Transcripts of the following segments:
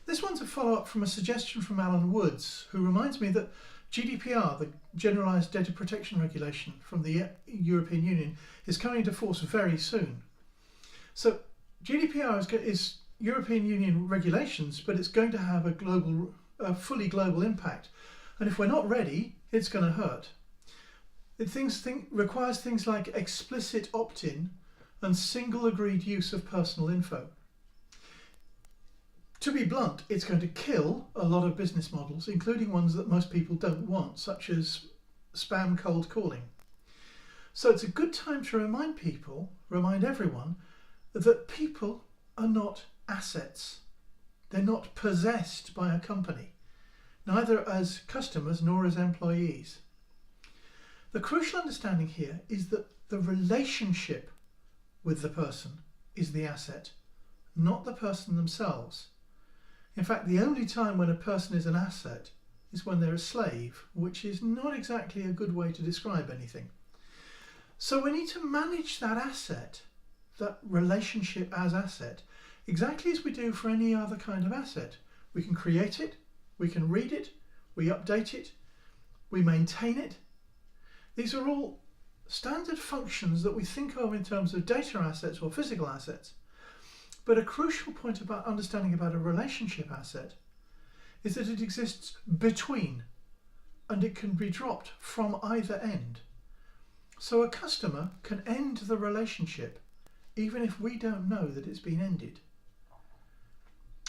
This one's a follow-up from a suggestion from Alan Woods, who reminds me that GDPR, the Generalised Data Protection Regulation from the European Union, is coming into force very soon. So GDPR is European Union regulations, but it's going to have a fully global impact. And if we're not ready, it's going to hurt. It requires things like explicit opt-in and single agreed use of personal info. To be blunt, it's going to kill a lot of business models, including ones that most people don't want, such as spam cold calling. So it's a good time to remind everyone, that people are not assets. They're not possessed by a company, neither as customers nor as employees. The crucial understanding here is that the relationship with the person is the asset, not the person themselves. In fact, the only time when a person is an asset is when they're a slave, which is not exactly a good way to describe anything. So we need to manage that asset, that relationship as asset, exactly as we do for any other kind of asset. We can create it, we can read it, we update it, we maintain it. These are all standard functions that we think of in terms of data assets or physical assets. But a crucial point about understanding about a relationship asset is that it exists between, and it can be dropped from either end. So a customer can end the relationship even if we don't know that it's been ended.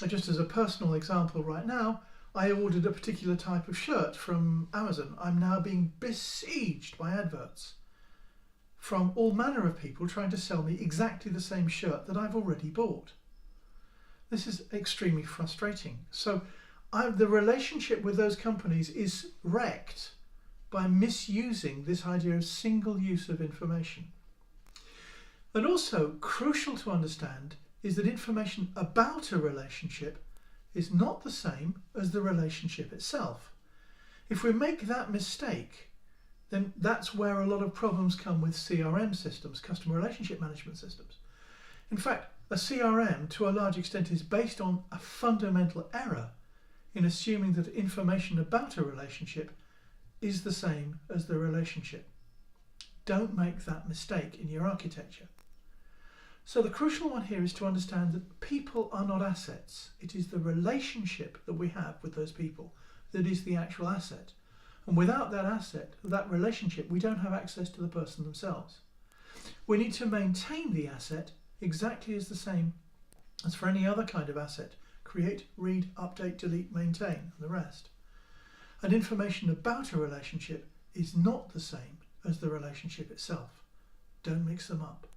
Just as a personal example right now, I ordered a particular type of shirt from Amazon. I'm now being besieged by adverts from all manner of people trying to sell me exactly the same shirt that I've already bought. This is extremely frustrating. So the relationship with those companies is wrecked by misusing this idea of single use of information. And also crucial to understand is that information about a relationship is not the same as the relationship itself. If we make that mistake, then that's where a lot of problems come with CRM systems, customer relationship management systems. In fact, a CRM to a large extent is based on a fundamental error in assuming that information about a relationship is the same as the relationship. Don't make that mistake in your architecture. So the crucial one here is to understand that people are not assets. It is the relationship that we have with those people that is the actual asset. And without that asset, that relationship, we don't have access to the person themselves. We need to maintain the asset exactly as the same as for any other kind of asset. Create, read, update, delete, maintain, and the rest. And information about a relationship is not the same as the relationship itself. Don't mix them up.